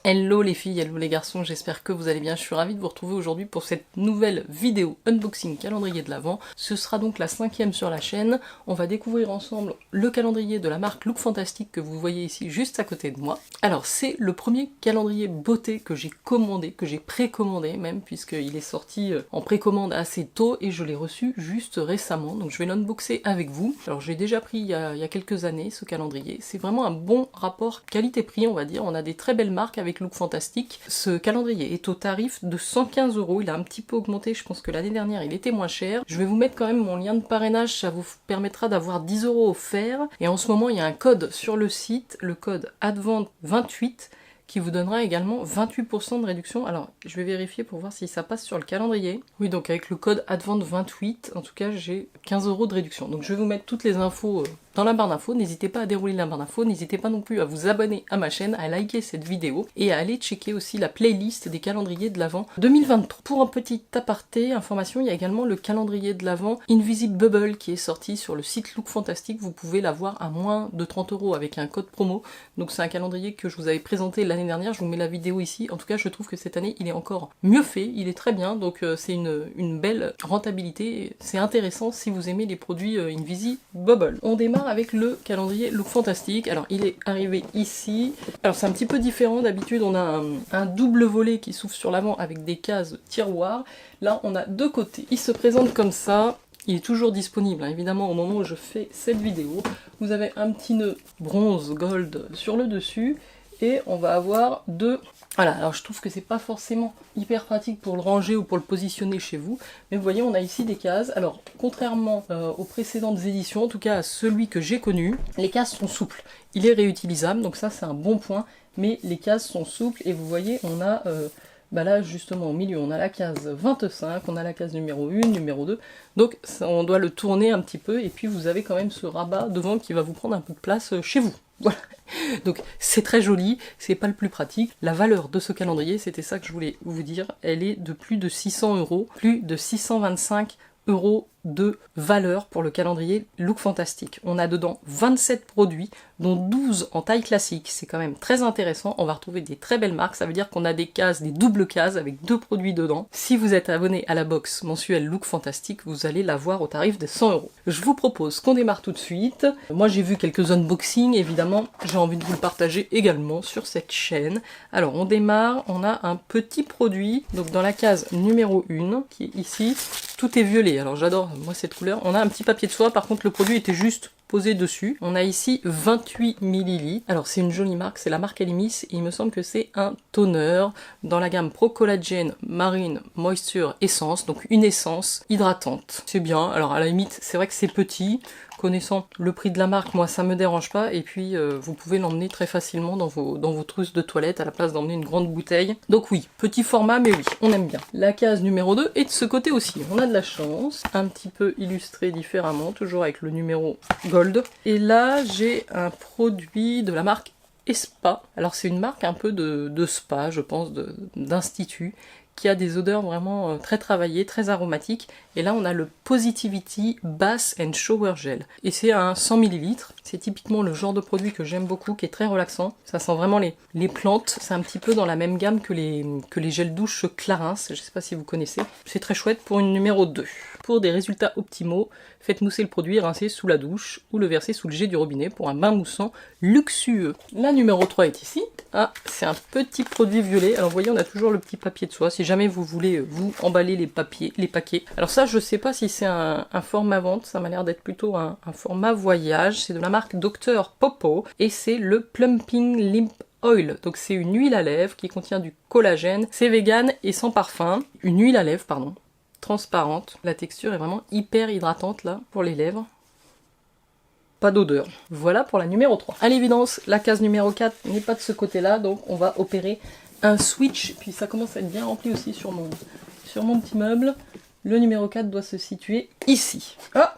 Hello les filles, hello les garçons, j'espère que vous allez bien, je suis ravie de vous retrouver aujourd'hui pour cette nouvelle vidéo unboxing calendrier de l'Avent. Ce sera donc la 5e sur la chaîne, on va découvrir ensemble le calendrier de la marque Look Fantastic que vous voyez ici juste à côté de moi. Alors c'est le premier calendrier beauté que j'ai commandé, que j'ai précommandé même, puisqu'il est sorti en précommande assez tôt et je l'ai reçu juste récemment, donc je vais l'unboxer avec vous. Alors j'ai déjà pris il y a quelques années ce calendrier, c'est vraiment un bon rapport qualité-prix on va dire, on a des très belles marques avec Look Fantastic. Ce calendrier est au tarif de 115 €, il a un petit peu augmenté, je pense que l'année dernière il était moins cher. Je vais vous mettre quand même mon lien de parrainage, ça vous permettra d'avoir 10 € offerts. Et en ce moment il y a un code sur le site, le code ADVENT28, qui vous donnera également 28% de réduction. Alors, je vais vérifier pour voir si ça passe sur le calendrier. Oui, donc avec le code ADVENT28, en tout cas, j'ai 15 € de réduction. Donc je vais vous mettre toutes les infos dans la barre d'infos. N'hésitez pas à dérouler la barre d'infos, n'hésitez pas non plus à vous abonner à ma chaîne, à liker cette vidéo et à aller checker aussi la playlist des calendriers de l'Avent 2023. Pour un petit aparté, information, il y a également le calendrier de l'Avent Invisible Bubble qui est sorti sur le site Look Fantastic. Vous pouvez l'avoir à moins de 30 € avec un code promo. Donc c'est un calendrier que je vous avais présenté l'année dernière, je vous mets la vidéo ici. En tout cas, je trouve que cette année, il est encore mieux fait, il est très bien, donc c'est une belle rentabilité. C'est intéressant si vous aimez les produits Invisible Bubble. On démarre avec le calendrier Look Fantastic. Alors il est arrivé ici. Alors c'est un petit peu différent, d'habitude on a un double volet qui s'ouvre sur l'avant avec des cases tiroirs. Là on a deux côtés. Il se présente comme ça. Il est toujours disponible, hein, évidemment au moment où je fais cette vidéo. Vous avez un petit nœud bronze gold sur le dessus. Et on va avoir deux... Voilà, alors je trouve que c'est pas forcément hyper pratique pour le ranger ou pour le positionner chez vous, mais vous voyez on a ici des cases. Alors contrairement aux précédentes éditions, en tout cas à celui que j'ai connu, les cases sont souples. Il est réutilisable, donc ça c'est un bon point, mais les cases sont souples et vous voyez on a... bah là justement au milieu on a la case 25, on a la case numéro 1, numéro 2, donc ça, on doit le tourner un petit peu, et puis vous avez quand même ce rabat devant qui va vous prendre un peu de place chez vous. Voilà, donc c'est très joli, c'est pas le plus pratique. La valeur de ce calendrier, c'était ça que je voulais vous dire, elle est de plus de 600 €, plus de 625 € de valeur pour le calendrier Look Fantastic. On a dedans 27 produits, dont 12 en taille classique, c'est quand même très intéressant. On va retrouver des très belles marques, ça veut dire qu'on a des cases, des doubles cases avec 2 produits dedans. Si vous êtes abonné à la box mensuelle Look Fantastic, vous allez l'avoir au tarif de 100 €. Je vous propose qu'on démarre tout de suite. Moi j'ai vu quelques unboxings, évidemment, j'ai envie de vous le partager également sur cette chaîne. Alors on démarre, on a un petit produit, donc dans la case numéro 1, qui est ici, tout est violet. Alors j'adore moi cette couleur. On a un petit papier de soie, par contre le produit était juste posé dessus. On a ici 28 ml. Alors c'est une jolie marque, c'est la marque Elimis, et il me semble que c'est un toner dans la gamme Pro Collagen Marine Moisture Essence, donc une essence hydratante. C'est bien, alors à la limite c'est vrai que c'est petit, connaissant le prix de la marque, moi ça me dérange pas, et puis vous pouvez l'emmener très facilement dans vos trousses de toilette à la place d'emmener une grande bouteille. Donc oui, petit format, mais oui, on aime bien. La case numéro 2 est de ce côté aussi, on a de la chance, un petit peu illustré différemment, toujours avec le numéro gold. Et là j'ai un produit de la marque Espa. Alors c'est une marque un peu de spa, je pense, d'institut, qui a des odeurs vraiment très travaillées, très aromatiques. Et là on a le Positivity Bath and Shower Gel. Et c'est un 100 ml. C'est typiquement le genre de produit que j'aime beaucoup, qui est très relaxant. Ça sent vraiment les plantes. C'est un petit peu dans la même gamme que les gels douche Clarins. Je sais pas si vous connaissez. C'est très chouette pour une numéro 2. Pour des résultats optimaux, faites mousser le produit et rincez sous la douche ou le verser sous le jet du robinet pour un bain moussant luxueux. La numéro 3 est ici. Ah, c'est un petit produit violet. Alors vous voyez, on a toujours le petit papier de soie si jamais vous voulez vous emballer les paquets. Alors ça, je sais pas si c'est un format vente, ça m'a l'air d'être plutôt un format voyage. C'est de la marque Dr Popo et c'est le Plumping Lip Oil. Donc c'est une huile à lèvres qui contient du collagène, c'est vegan et sans parfum. Une huile à lèvres, pardon, transparente. La texture est vraiment hyper hydratante là pour les lèvres. Pas d'odeur. Voilà pour la numéro 3. À l'évidence, la case numéro 4 n'est pas de ce côté-là, donc on va opérer un switch. Puis ça commence à être bien rempli aussi sur mon petit meuble. Le numéro 4 doit se situer ici. Ah,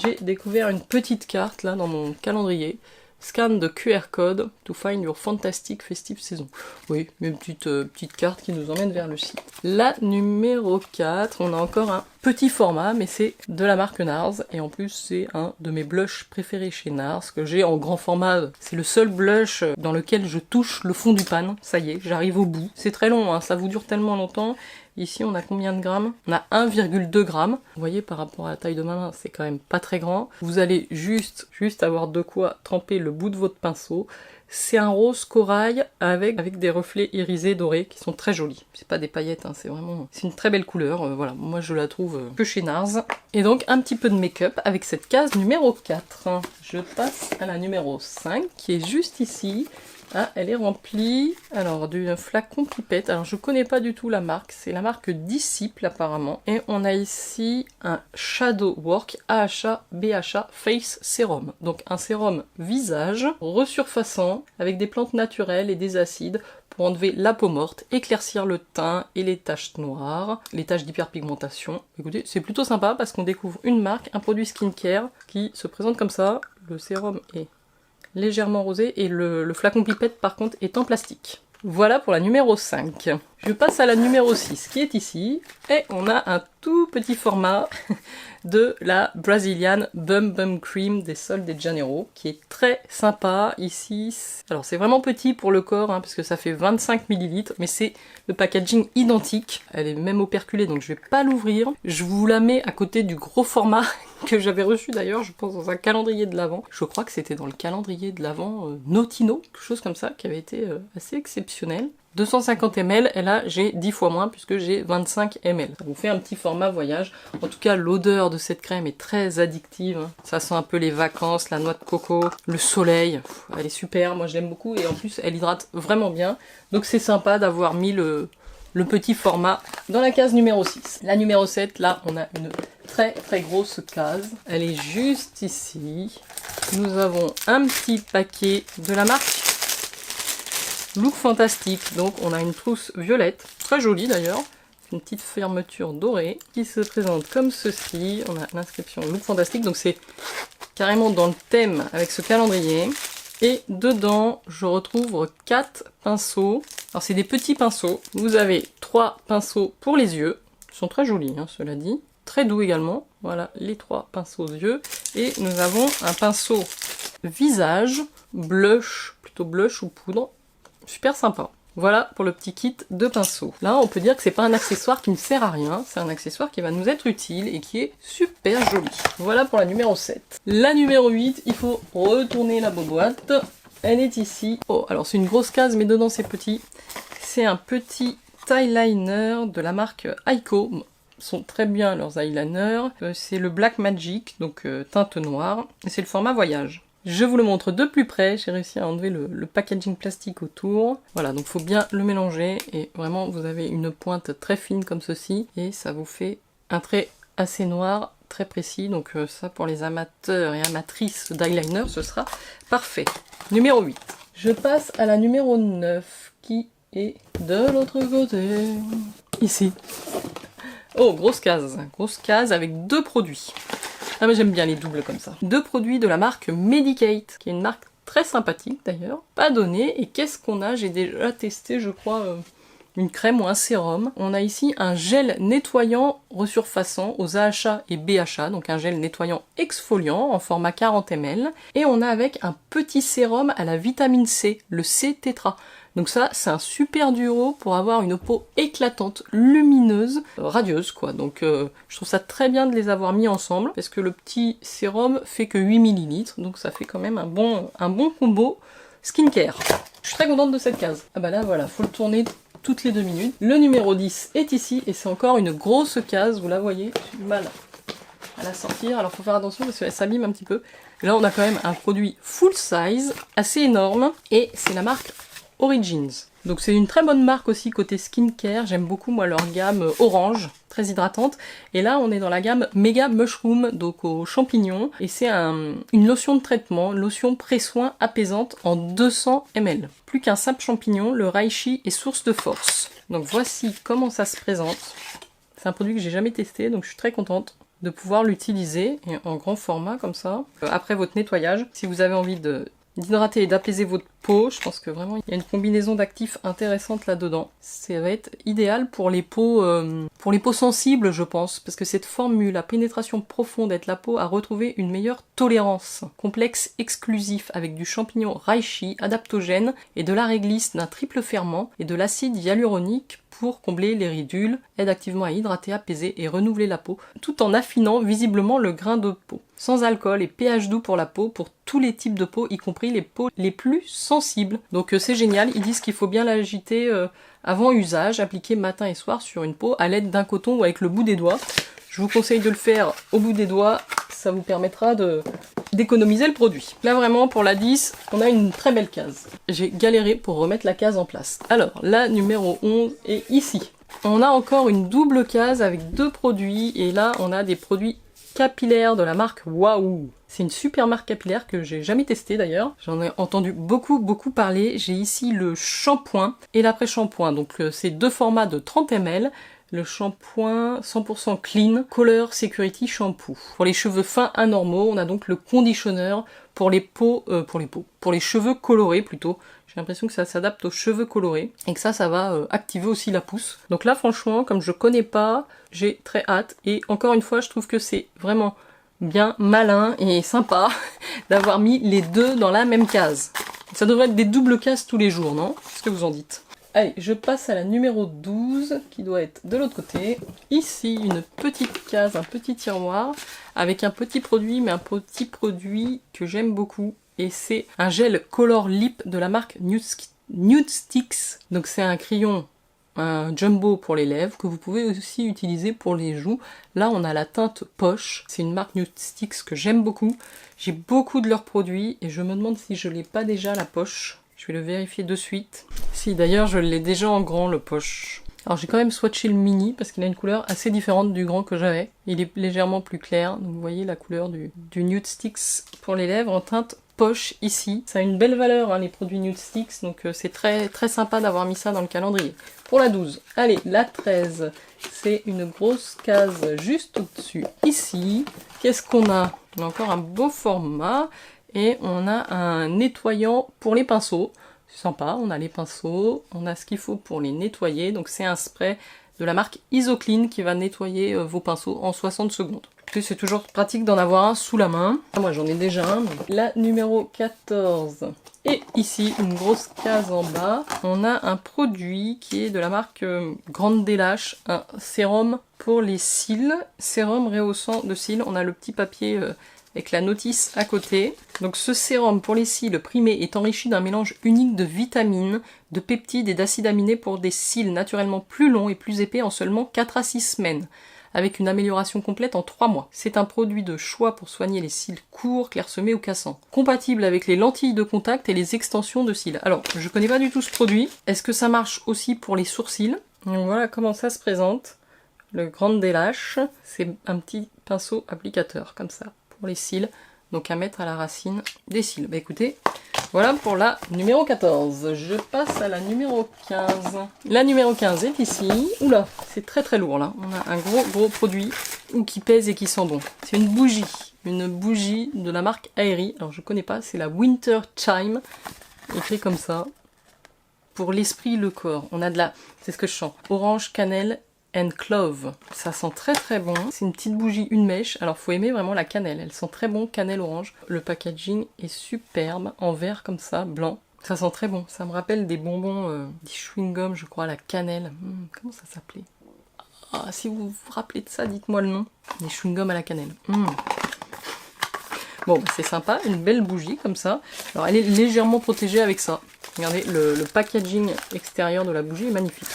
j'ai découvert une petite carte là dans mon calendrier. Scan the QR code to find your fantastic festive season. Oui, une petite carte qui nous emmène vers le site. La numéro 4, on a encore un petit format, mais c'est de la marque NARS, et en plus c'est un de mes blushs préférés chez NARS, que j'ai en grand format. C'est le seul blush dans lequel je touche le fond du pan. Ça y est, j'arrive au bout. C'est très long, hein, ça vous dure tellement longtemps. Ici, on a combien de grammes? On a 1,2 g. Vous voyez, par rapport à la taille de ma main, c'est quand même pas très grand. Vous allez juste avoir de quoi tremper le bout de votre pinceau. C'est un rose corail avec des reflets irisés dorés qui sont très jolis. C'est pas des paillettes, hein, c'est une très belle couleur. Voilà, moi je la trouve que chez NARS. Et donc un petit peu de make-up avec cette case numéro 4. Je passe à la numéro 5 qui est juste ici. Ah, elle est remplie, alors du flacon pipette. Alors je connais pas du tout la marque, c'est la marque Disciple apparemment. Et on a ici un Shadow Work AHA BHA Face Serum. Donc un sérum visage resurfaçant avec des plantes naturelles et des acides pour enlever la peau morte, éclaircir le teint et les taches noires, les taches d'hyperpigmentation. Écoutez, c'est plutôt sympa parce qu'on découvre une marque, un produit skincare qui se présente comme ça. Le sérum est légèrement rosé et le flacon pipette par contre est en plastique. Voilà pour la numéro 5. Je passe à la numéro 6 qui est ici et on a un tout petit format de la Brazilian Bum Bum Cream des Sol de Janeiro qui est très sympa ici. Alors c'est vraiment petit pour le corps hein, parce que ça fait 25 ml mais c'est le packaging identique. Elle est même operculée donc je vais pas l'ouvrir. Je vous la mets à côté du gros format que j'avais reçu d'ailleurs, je pense dans un calendrier de l'Avent. Je crois que c'était dans le calendrier de l'Avent Notino, quelque chose comme ça, qui avait été assez exceptionnel. 250 ml, et là j'ai 10 fois moins puisque j'ai 25 ml. Ça vous fait un petit format voyage. En tout cas, l'odeur de cette crème est très addictive. Hein. Ça sent un peu les vacances, la noix de coco, le soleil. Elle est super, moi je l'aime beaucoup et en plus elle hydrate vraiment bien. Donc c'est sympa d'avoir mis le petit format dans la case numéro 6. La numéro 7, là on a une très grosse case. Elle est juste ici. Nous avons un petit paquet de la marque Look Fantastic. Donc on a une trousse violette, très jolie d'ailleurs. Une petite fermeture dorée qui se présente comme ceci. On a l'inscription Look Fantastic, donc c'est carrément dans le thème avec ce calendrier. Et dedans, je retrouve 4 pinceaux. Alors c'est des petits pinceaux. Vous avez 3 pinceaux pour les yeux. Ils sont très jolis, hein, cela dit. Très doux également. Voilà, les 3 pinceaux aux yeux. Et nous avons un pinceau visage, blush, plutôt blush ou poudre. Super sympa. Voilà pour le petit kit de pinceaux. Là, on peut dire que c'est pas un accessoire qui ne sert à rien. C'est un accessoire qui va nous être utile et qui est super joli. Voilà pour la numéro 7. La numéro 8, il faut retourner la boîte. Elle est ici. Oh, alors c'est une grosse case, mais dedans c'est petit. C'est un petit eyeliner de la marque Aiko. Ils sont très bien leurs eyeliners. C'est le Black Magic, donc teinte noire. Et c'est le format voyage. Je vous le montre de plus près, j'ai réussi à enlever le packaging plastique autour. Voilà, donc il faut bien le mélanger et vraiment vous avez une pointe très fine comme ceci et ça vous fait un trait assez noir, très précis. Donc ça pour les amateurs et amatrices d'eyeliner, ce sera parfait. Numéro 8. Je passe à la numéro 9 qui est de l'autre côté. Ici. Oh, grosse case avec 2 produits. Ah mais j'aime bien les doubles comme ça. 2 produits de la marque Medicate, qui est une marque très sympathique d'ailleurs. Pas donné, et qu'est-ce qu'on a? J'ai déjà testé je crois une crème ou un sérum. On a ici un gel nettoyant resurfaçant aux AHA et BHA, donc un gel nettoyant exfoliant en format 40 ml. Et on a avec un petit sérum à la vitamine C, le C Tetra. Donc ça, c'est un super duo pour avoir une peau éclatante, lumineuse, radieuse quoi. Donc je trouve ça très bien de les avoir mis ensemble, parce que le petit sérum fait que 8 ml, donc ça fait quand même un bon combo skincare. Je suis très contente de cette case. Ah bah là voilà, faut le tourner toutes les 2 minutes. Le numéro 10 est ici, et c'est encore une grosse case, vous la voyez, j'ai du mal à la sortir, alors faut faire attention parce qu'elle s'abîme un petit peu. Et là on a quand même un produit full size, assez énorme, et c'est la marque Origins. Donc c'est une très bonne marque aussi côté skincare, j'aime beaucoup moi leur gamme orange, très hydratante. Et là on est dans la gamme Mega Mushroom, donc aux champignons, et c'est une lotion de traitement, lotion pré-soin apaisante en 200 ml. Plus qu'un simple champignon, le reishi est source de force. Donc voici comment ça se présente. C'est un produit que j'ai jamais testé, donc je suis très contente de pouvoir l'utiliser en grand format comme ça. Après votre nettoyage, si vous avez envie d'hydrater et d'apaiser votre peau. Je pense que vraiment il y a une combinaison d'actifs intéressante là-dedans. Ça va être idéal pour les peaux sensibles, je pense, parce que cette formule à pénétration profonde aide la peau à retrouver une meilleure tolérance. Complexe exclusif avec du champignon reishi adaptogène et de la réglisse d'un triple ferment et de l'acide hyaluronique pour combler les ridules, aide activement à hydrater, apaiser et renouveler la peau, tout en affinant visiblement le grain de peau. Sans alcool et pH doux pour la peau, pour tous les types de peau, y compris les peaux les plus sensibles. Donc c'est génial, ils disent qu'il faut bien l'agiter avant usage, appliquer matin et soir sur une peau à l'aide d'un coton ou avec le bout des doigts. Je vous conseille de le faire au bout des doigts, ça vous permettra d'économiser le produit. Là vraiment pour la 10, on a une très belle case. J'ai galéré pour remettre la case en place. Alors la numéro 11 est ici. On a encore une double case avec deux produits et là on a des produits capillaires de la marque Waouh. C'est une super marque capillaire que j'ai jamais testée d'ailleurs. J'en ai entendu beaucoup parler. J'ai ici le shampoing et l'après-shampoing. Donc c'est deux formats de 30 ml. Le shampoing 100% clean, Color Security Shampoo. Pour les cheveux fins anormaux, on a donc le conditionneur pour les cheveux colorés plutôt. J'ai l'impression que ça s'adapte aux cheveux colorés et que ça va activer aussi la pousse. Donc là, franchement, comme je connais pas, j'ai très hâte. Et encore une fois, je trouve que c'est vraiment bien malin et sympa d'avoir mis les deux dans la même case. Ça devrait être des doubles cases tous les jours, non? Qu'est-ce que vous en dites? Allez, je passe à la numéro 12, qui doit être de l'autre côté. Ici, une petite case, un petit tiroir, avec un petit produit, mais un petit produit que j'aime beaucoup. Et c'est un gel Color Lip de la marque Nude Sticks. Donc c'est un crayon, un jumbo pour les lèvres, que vous pouvez aussi utiliser pour les joues. Là, on a la teinte poche. C'est une marque Nude Sticks que j'aime beaucoup. J'ai beaucoup de leurs produits, et je me demande si je l'ai pas déjà la poche. Je vais le vérifier de suite. Si, d'ailleurs, je l'ai déjà en grand, le poche. Alors, j'ai quand même swatché le mini, parce qu'il a une couleur assez différente du grand que j'avais. Il est légèrement plus clair. Donc, vous voyez la couleur du Nude Sticks pour les lèvres en teinte poche ici. Ça a une belle valeur, hein, les produits Nude Sticks. Donc, c'est très sympa d'avoir mis ça dans le calendrier. Pour la 12. Allez, la 13. C'est une grosse case juste au-dessus. Ici, qu'est-ce qu'on a? On a encore un beau format. Et on a un nettoyant pour les pinceaux. C'est sympa, on a les pinceaux, on a ce qu'il faut pour les nettoyer. Donc c'est un spray de la marque Isoclean qui va nettoyer vos pinceaux en 60 secondes. C'est toujours pratique d'en avoir un sous la main. Moi j'en ai déjà un. La numéro 14. Et ici, une grosse case en bas, on a un produit qui est de la marque Grande Délache, un sérum pour les cils. Sérum rehaussant de cils. On a le petit papier avec la notice à côté. Donc ce sérum pour les cils primés est enrichi d'un mélange unique de vitamines, de peptides et d'acides aminés pour des cils naturellement plus longs et plus épais en seulement 4 à 6 semaines, avec une amélioration complète en 3 mois. C'est un produit de choix pour soigner les cils courts, clairsemés ou cassants. Compatible avec les lentilles de contact et les extensions de cils. Alors, je connais pas du tout ce produit. Est-ce que ça marche aussi pour les sourcils? Donc voilà comment ça se présente. Le Grande Délache, c'est un petit pinceau applicateur, comme ça. Pour les cils, donc à mettre à la racine des cils. Bah écoutez, voilà pour la numéro 14. Je passe à la numéro 15. La numéro 15 est ici. Oula, c'est très lourd là. On a un gros produit qui pèse et qui sent bon. C'est une bougie de la marque Aerie. Alors je connais pas, c'est la Winter Chime, écrit comme ça. Pour l'esprit, le corps. On a de la, c'est ce que je sens, orange, cannelle and clove. Ça sent très bon. C'est une petite bougie, une mèche. Alors faut aimer vraiment la cannelle. Elle sent très bon, cannelle orange. Le packaging est superbe, en verre comme ça, blanc. Ça sent très bon. Ça me rappelle des bonbons, des chewing-gums, je crois, à la cannelle. Comment ça s'appelait? Ah, si vous vous rappelez de ça, dites-moi le nom. Des chewing-gums à la cannelle. Bon, bah, c'est sympa, une belle bougie comme ça. Alors elle est légèrement protégée avec ça. Regardez, le packaging extérieur de la bougie est magnifique.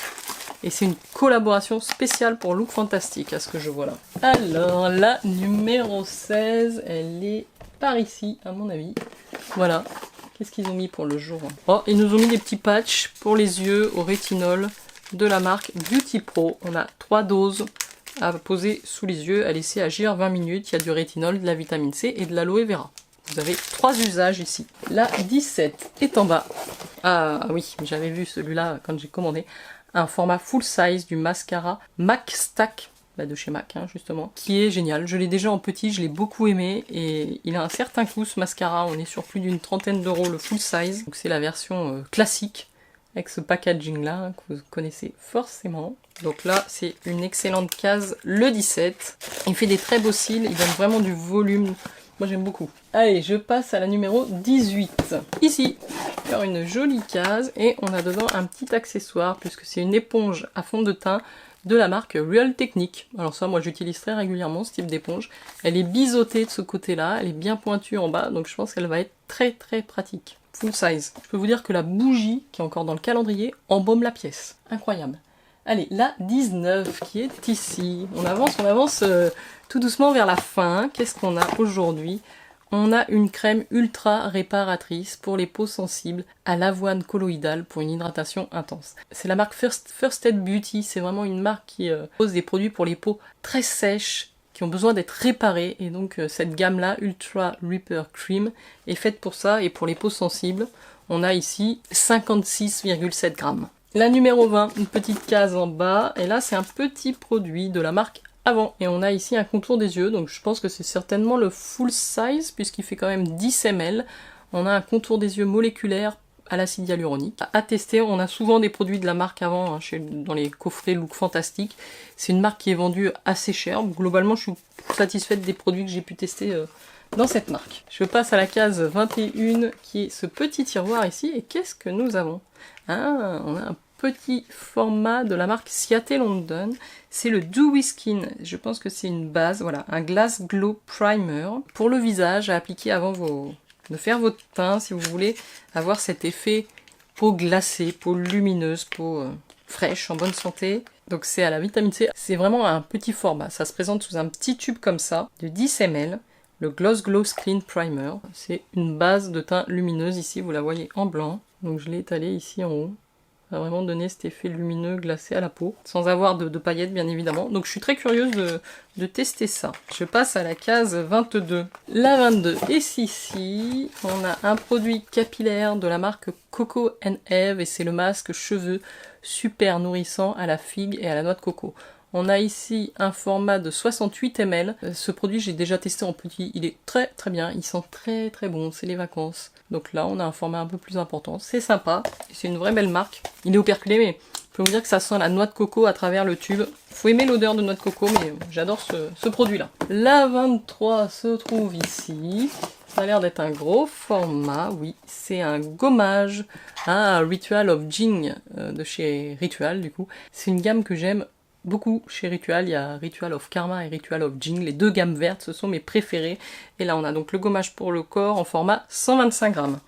Et c'est une collaboration spéciale pour Look Fantastique, à ce que je vois là. Alors, la numéro 16, elle est par ici, à mon avis. Voilà. Qu'est-ce qu'ils ont mis pour le jour? Oh, ils nous ont mis des petits patchs pour les yeux au rétinol de la marque Beauty Pro. On a 3 doses à poser sous les yeux, à laisser agir 20 minutes. Il y a du rétinol, de la vitamine C et de l'aloe vera. Vous avez 3 usages ici. La 17 est en bas. Ah oui, j'avais vu celui-là quand j'ai commandé. Un format full size du mascara MAC Stack de chez MAC hein, justement, qui est génial. Je l'ai déjà en petit, je l'ai beaucoup aimé et il a un certain coût ce mascara, on est sur plus d'une trentaine d'euros le full size. Donc c'est la version classique avec ce packaging là hein, que vous connaissez forcément. Donc là c'est une excellente case, le 17. Il fait des très beaux cils, il donne vraiment du volume. Moi j'aime beaucoup. Allez, je passe à la numéro 18. Ici, faire une jolie case et on a dedans un petit accessoire puisque c'est une éponge à fond de teint de la marque Real Technique. Alors ça, moi j'utilise très régulièrement ce type d'éponge. Elle est biseautée de ce côté-là, elle est bien pointue en bas, donc je pense qu'elle va être très très pratique. Full size. Je peux vous dire que la bougie qui est encore dans le calendrier embaume la pièce. Incroyable. Allez, la 19 qui est ici. On avance tout doucement vers la fin. Qu'est-ce qu'on a aujourd'hui? On a une crème ultra réparatrice pour les peaux sensibles à l'avoine colloïdale pour une hydratation intense. C'est la marque First Aid Beauty, c'est vraiment une marque qui propose des produits pour les peaux très sèches, qui ont besoin d'être réparées, et donc cette gamme-là, Ultra Repair Cream, est faite pour ça et pour les peaux sensibles. On a ici 56,7 grammes. La numéro 20, une petite case en bas, et là c'est un petit produit de la marque Avant. Et on a ici un contour des yeux, donc je pense que c'est certainement le full size, puisqu'il fait quand même 10 ml. On a un contour des yeux moléculaire à l'acide hyaluronique. À tester, on a souvent des produits de la marque Avant, hein, dans les coffrets Look Fantastique. C'est une marque qui est vendue assez cher. Globalement, je suis satisfaite des produits que j'ai pu tester dans cette marque. Je passe à la case 21, qui est ce petit tiroir ici. Et qu'est-ce que nous avons? Ah, on a un petit format de la marque Ciate London, c'est le Dewy Skin, je pense que c'est une base, voilà, un Glass Glow Primer pour le visage à appliquer avant de faire votre teint si vous voulez avoir cet effet peau glacée, peau lumineuse, peau fraîche, en bonne santé. Donc c'est à la vitamine C, c'est vraiment un petit format, ça se présente sous un petit tube comme ça, de 10 ml. Le Gloss Glow Skin Primer, c'est une base de teint lumineuse, ici vous la voyez en blanc, donc je l'ai étalée ici en haut. Ça va vraiment donner cet effet lumineux glacé à la peau, sans avoir de paillettes bien évidemment. Donc je suis très curieuse de tester ça. Je passe à la case 22. La 22 est ici. On a un produit capillaire de la marque Coco & Eve et c'est le masque cheveux super nourrissant à la figue et à la noix de coco. On a ici un format de 68 ml. Ce produit, j'ai déjà testé en petit. Il est très très bien. Il sent très très bon. C'est les vacances. Donc là, on a un format un peu plus important. C'est sympa. C'est une vraie belle marque. Il est operculé, mais je peux vous dire que ça sent la noix de coco à travers le tube. Faut aimer l'odeur de noix de coco, mais j'adore ce produit-là. La 23 se trouve ici. Ça a l'air d'être un gros format. Oui, c'est un gommage. Un Ritual of Jing de chez Ritual, du coup. C'est une gamme que j'aime beaucoup chez Ritual, il y a Ritual of Karma et Ritual of Jing, les deux gammes vertes, ce sont mes préférés. Et là on a donc le gommage pour le corps en format 125 grammes.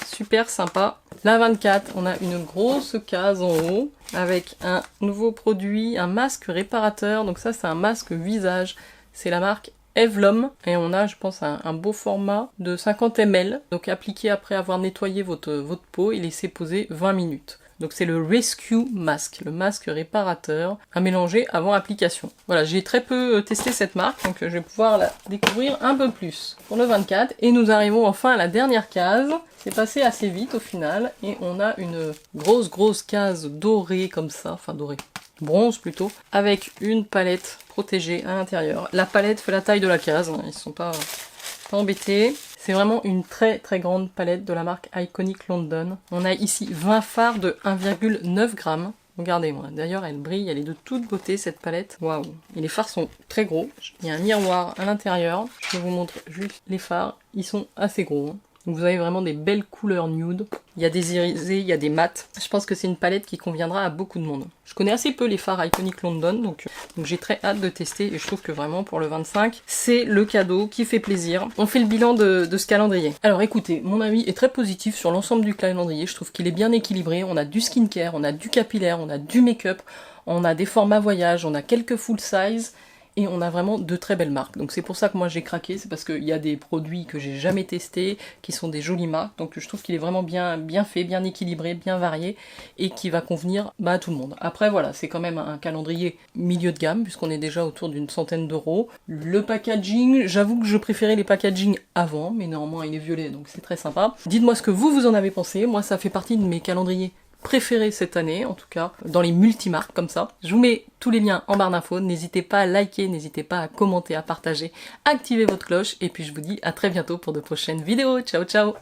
Super sympa. La 24, on a une grosse case en haut avec un nouveau produit, un masque réparateur. Donc ça c'est un masque visage, c'est la marque Evlom et on a je pense un beau format de 50 ml. Donc appliqué après avoir nettoyé votre peau et laissé poser 20 minutes. Donc c'est le Rescue Mask, le masque réparateur à mélanger avant application. Voilà, j'ai très peu testé cette marque, donc je vais pouvoir la découvrir un peu plus pour le 24. Et nous arrivons enfin à la dernière case. C'est passé assez vite au final, et on a une grosse case dorée comme ça, enfin dorée, bronze plutôt, avec une palette protégée à l'intérieur. La palette fait la taille de la case, hein, ils sont pas embêtés. C'est vraiment une très grande palette de la marque Iconic London. On a ici 20 fards de 1,9 g. Regardez-moi, d'ailleurs elle brille, elle est de toute beauté cette palette. Waouh. Et les fards sont très gros. Il y a un miroir à l'intérieur. Je vous montre juste les fards. Ils sont assez gros. Hein. Donc vous avez vraiment des belles couleurs nude. Il y a des irisés, il y a des mats. Je pense que c'est une palette qui conviendra à beaucoup de monde. Je connais assez peu les fards Iconic London, donc j'ai très hâte de tester. Et je trouve que vraiment pour le 25, c'est le cadeau qui fait plaisir. On fait le bilan de ce calendrier. Alors écoutez, mon avis est très positif sur l'ensemble du calendrier. Je trouve qu'il est bien équilibré. On a du skincare, on a du capillaire, on a du make-up, on a des formats voyage, on a quelques full size. Et on a vraiment de très belles marques. Donc c'est pour ça que moi j'ai craqué, c'est parce qu'il y a des produits que j'ai jamais testés, qui sont des jolies marques. Donc je trouve qu'il est vraiment bien fait, bien équilibré, bien varié, et qui va convenir à tout le monde. Après voilà, c'est quand même un calendrier milieu de gamme, puisqu'on est déjà autour d'une centaine d'euros. Le packaging, j'avoue que je préférais les packaging avant, mais néanmoins il est violet, donc c'est très sympa. Dites-moi ce que vous en avez pensé, moi ça fait partie de mes calendriers préférés cette année, en tout cas, dans les multimarques comme ça. Je vous mets tous les liens en barre d'infos, n'hésitez pas à liker, n'hésitez pas à commenter, à partager, activez votre cloche, et puis je vous dis à très bientôt pour de prochaines vidéos. Ciao ciao!